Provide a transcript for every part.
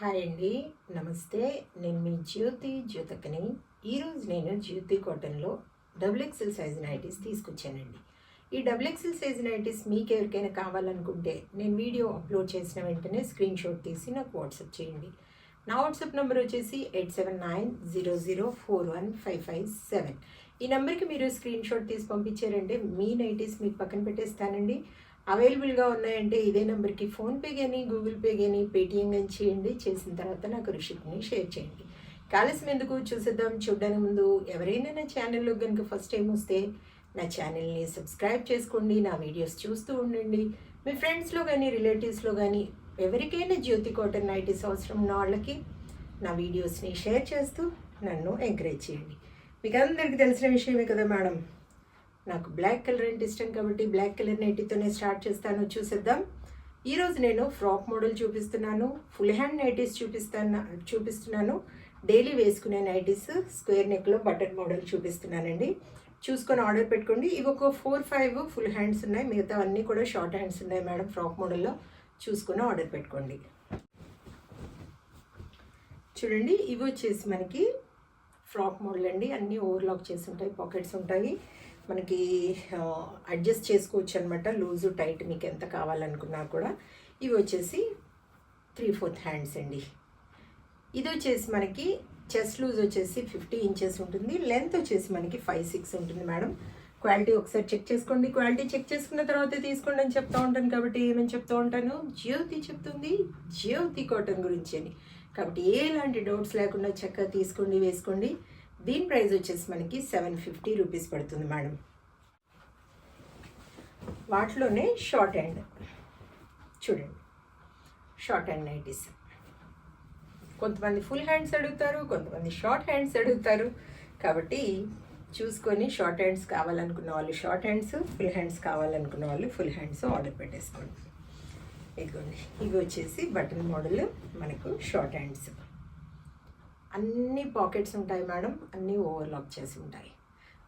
Hi అండి, నమస్తే. నేను మీ జ్యోతకని. ఈరోజు నేను జ్యోతి కాటన్లో డబుల్ ఎక్సెల్ సైజ్ నైటీస్ తీసుకొచ్చానండి. ఈ డబుల్ ఎక్సెల్ సైజ్ నైటీస్ మీకు ఎవరికైనా కావాలనుకుంటే నేను వీడియో అప్లోడ్ చేసిన వెంటనే స్క్రీన్ షాట్ తీసి నాకు వాట్సాప్ చేయండి. నా వాట్సాప్ నెంబర్ వచ్చేసి 8790041557. ఈ నెంబర్కి మీరు స్క్రీన్ షాట్ తీసి పంపించారంటే మీ నైటీస్ మీకు పక్కన పెట్టేస్తానండి. అవైలబుల్గా ఉన్నాయంటే ఇదే నెంబర్కి ఫోన్పే కానీ గూగుల్ పే కానీ పేటిఎం కానీ చేయండి. చేసిన తర్వాత నాకు రిసిప్ట్ని షేర్ చేయండి. కాలస్యం ఎందుకు, చూసేద్దాం. చూడడానికి ముందు ఎవరైనా నా ఛానల్లో కనుక ఫస్ట్ టైం వస్తే నా ఛానల్ని సబ్స్క్రైబ్ చేసుకోండి. నా వీడియోస్ చూస్తూ ఉండండి. మీ ఫ్రెండ్స్లో కానీ రిలేటివ్స్లో కానీ ఎవరికైనా జ్యోతి కాటన్ నైటీస్ అవసరం ఉన్న వాళ్ళకి నా వీడియోస్ని షేర్ చేస్తూ నన్ను ఎంకరేజ్ చేయండి. మీకు అందరికీ తెలిసిన విషయమే కదా మేడం, నాకు బ్లాక్ కలర్ అంటే ఇష్టం కాబట్టి బ్లాక్ కలర్ నైటీతోనే స్టార్ట్ చేస్తాను. చూసేద్దాం. ఈరోజు నేను ఫ్రాక్ మోడల్ చూపిస్తున్నాను, ఫుల్ హ్యాండ్ నైటీస్ చూపిస్తున్నాను, డైలీ వేసుకునే నైటీస్ స్క్వేర్ నెక్లో బటన్ మోడల్ చూపిస్తున్నానండి. చూసుకొని ఆర్డర్ పెట్టుకోండి. ఇవి ఒక 4-5 ఫుల్ హ్యాండ్స్ ఉన్నాయి, మిగతా అన్నీ కూడా షార్ట్ హ్యాండ్స్ ఉన్నాయి మేడం. ఫ్రాక్ మోడల్లో చూసుకొని ఆర్డర్ పెట్టుకోండి. చూడండి, ఇవి వచ్చేసి మనకి ఫ్రాక్ మోడల్ అండి. అన్నీ ఓవర్లాక్ చేసి ఉంటాయి, పాకెట్స్ ఉంటాయి, మనకి అడ్జస్ట్ చేసుకోవచ్చు అనమాట. లూజు టైట్ మీకు ఎంత కావాలనుకున్నా కూడా. ఇవి వచ్చేసి 3/4 హ్యాండ్స్ అండి. ఇది వచ్చేసి మనకి చెస్ట్ లూజ్ వచ్చేసి 50 ఇంచెస్ ఉంటుంది, లెంత్ వచ్చేసి మనకి 5-6 ఉంటుంది మేడం. క్వాలిటీ ఒకసారి చెక్ చేసుకోండి. క్వాలిటీ చెక్ చేసుకున్న తర్వాతే తీసుకోండి అని చెప్తూ ఉంటాను కాబట్టి ఏమని చెప్తూ ఉంటాను, జ్యోతి చెప్తుంది జ్యోతి కాటన్ గురించి అని. కాబట్టి ఎలాంటి డౌట్స్ లేకుండా చక్కగా తీసుకోండి, వేసుకోండి. దీని ప్రైస్ వచ్చేసి మనకి 750 రూపీస్ పడుతుంది మేడం. వాటిలోనే షార్ట్ హ్యాండ్ చూడండి, షార్ట్ హ్యాండ్ నైటీస్. కొంతమంది ఫుల్ హ్యాండ్స్ అడుగుతారు, కొంతమంది షార్ట్ హ్యాండ్స్ అడుగుతారు. కాబట్టి చూసుకొని షార్ట్ హ్యాండ్స్ కావాలనుకున్న వాళ్ళు షార్ట్ హ్యాండ్స్, ఫుల్ హ్యాండ్స్ కావాలనుకున్న వాళ్ళు ఫుల్ హ్యాండ్స్ ఆర్డర్ పెట్టేసుకోండి. ఇదిగోండి, ఇవి వచ్చేసి బటన్ మోడల్ మనకు షార్ట్ హ్యాండ్స్. అన్ని పాకెట్స్ ఉంటాయి మేడం, అన్నీ ఓవర్లాక్ చేసి ఉంటాయి.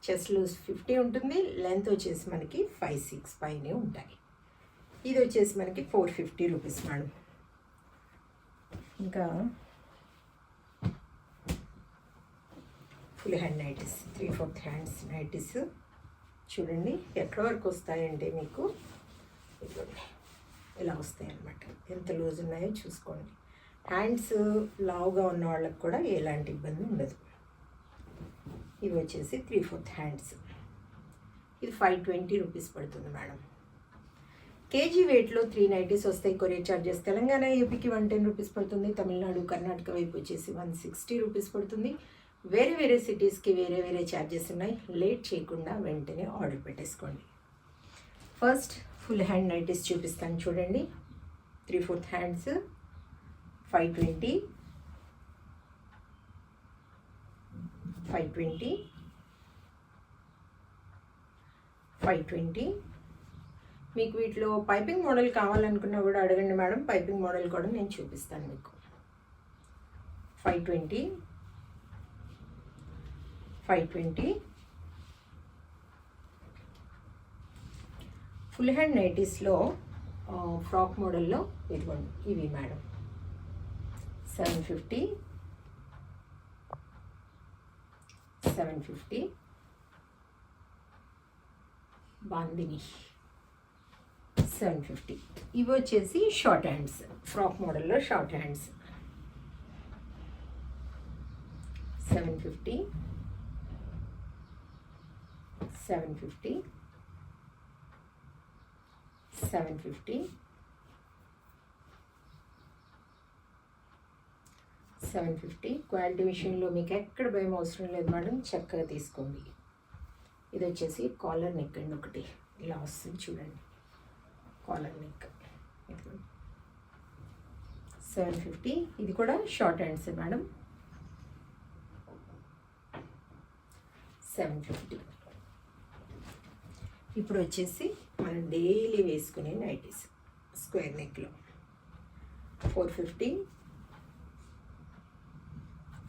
చెస్ట్ లూజ్ 50 ఉంటుంది, లెంత్ వచ్చేసి మనకి 5-6 పైనే ఉంటాయి. ఇది వచ్చేసి మనకి 450 రూపీస్ మేడం. ఇంకా full hand nighties, 3/4 hands nighties చూడండి. ఎక్కడ వరకు వస్తాయంటే మీకు ఇలా వస్తాయి అన్నమాట. ఎంత లూజ్ ఉన్నాయో చూసుకోండి. హ్యాండ్స్ లావుగా ఉన్న వాళ్ళకి కూడా ఎలాంటి ఇబ్బంది ఉండదు. ఇవి వచ్చేసి 3/4 హ్యాండ్స్. ఇది 520 రూపీస్ పడుతుంది మేడం. కేజీ వెయిట్లో 3 నైటీస్ వస్తాయి. కొరియర్ ఛార్జెస్ తెలంగాణ ఏపీకి 110 రూపీస్ పడుతుంది. తమిళనాడు కర్ణాటక వైపు వచ్చేసి 160 రూపీస్ పడుతుంది. వేరే వేరే సిటీస్కి వేరే వేరే ఛార్జెస్ ఉన్నాయి. లేట్ చేయకుండా వెంటనే ఆర్డర్ పెట్టేసుకోండి. ఫస్ట్ ఫుల్ హ్యాండ్ నైటీస్ చూపిస్తాను చూడండి. 3/4 హ్యాండ్స్ 520 మీకు వీటిలో పైపింగ్ మోడల్ కావాలనుకున్నా కూడా అడగండి మేడం. పైపింగ్ మోడల్ కూడా నేను చూపిస్తాను మీకు. 520 ఫుల్ హ్యాండ్ నైటీస్లో ఫ్రాక్ మోడల్లో ఇదిగోండి, ఇవి మేడం 750 బాందిని 750. ఇవి వచ్చేసి షార్ట్ హ్యాండ్స్, ఫ్రాక్ మోడల్లో షార్ట్ హ్యాండ్స్ 750 750. క్వాలిటీ విషయంలో మీకు ఎక్కడ భయం అవసరం లేదు మేడం, చక్కగా తీసుకోండి. ఇది వచ్చేసి కాలర్ నెక్ అండి, ఒకటి ఇలా వస్తుంది చూడండి, కాలర్ నెక్ 750. ఇది కూడా షార్ట్ హ్యాండ్స్ మేడం, 750. ఇప్పుడు వచ్చేసి మనం డైలీ వేసుకునే నైటీస్ స్క్వేర్ నెక్లో 450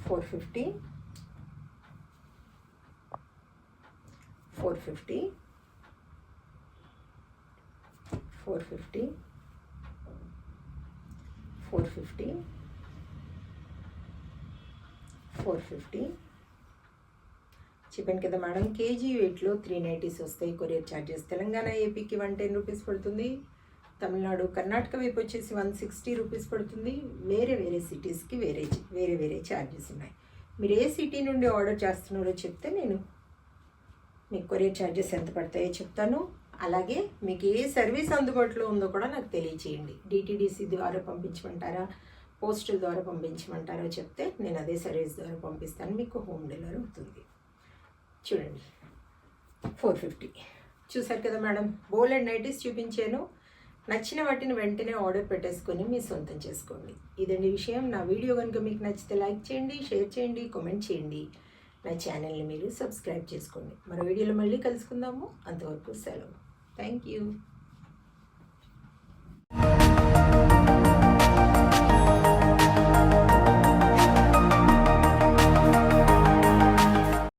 450 450 450 450 450. చెప్పాను కదా మేడం, కేజీ వెయిట్లో 390s వస్తాయి. కొరియర్ ఛార్జెస్ తెలంగాణ ఏపీకి 110 రూపీస్ పడుతుంది. తమిళనాడు కర్ణాటక వైపు వచ్చేసి 160 రూపీస్ పడుతుంది. వేరే వేరే సిటీస్కి వేరే వేరే ఛార్జెస్ ఉన్నాయి. మీరు ఏ సిటీ నుండి ఆర్డర్ చేస్తున్నారో చెప్తే నేను మీకు కొరియర్ ఛార్జెస్ ఎంత పడతాయో చెప్తాను. అలాగే మీకు ఏ సర్వీస్ అందుబాటులో ఉందో కూడా నాకు తెలియచేయండి. డిటీడీసీ ద్వారా పంపించమంటారా, పోస్టల్ ద్వారా పంపించమంటారో చెప్తే నేను అదే సర్వీస్ ద్వారా పంపిస్తాను. మీకు హోమ్ డెలివరీ అవుతుంది. చూడండి 450. చూసారు కదా మేడం, బోల్ అండ్ నైటీస్ చూపించాను. నచ్చిన వాటిని వెంటనే ఆర్డర్ పెట్టేసుకొని మీ సొంతం చేసుకోండి. ఇదండి విషయం. నా వీడియో కనుక మీకు నచ్చితే లైక్ చేయండి, షేర్ చేయండి, కామెంట్ చేయండి. నా ఛానల్ని మీరు సబ్స్క్రైబ్ చేసుకోండి. మరో వీడియోలో మళ్ళీ కలుసుకుందాము. అంతవరకు సెలవు. Thank you.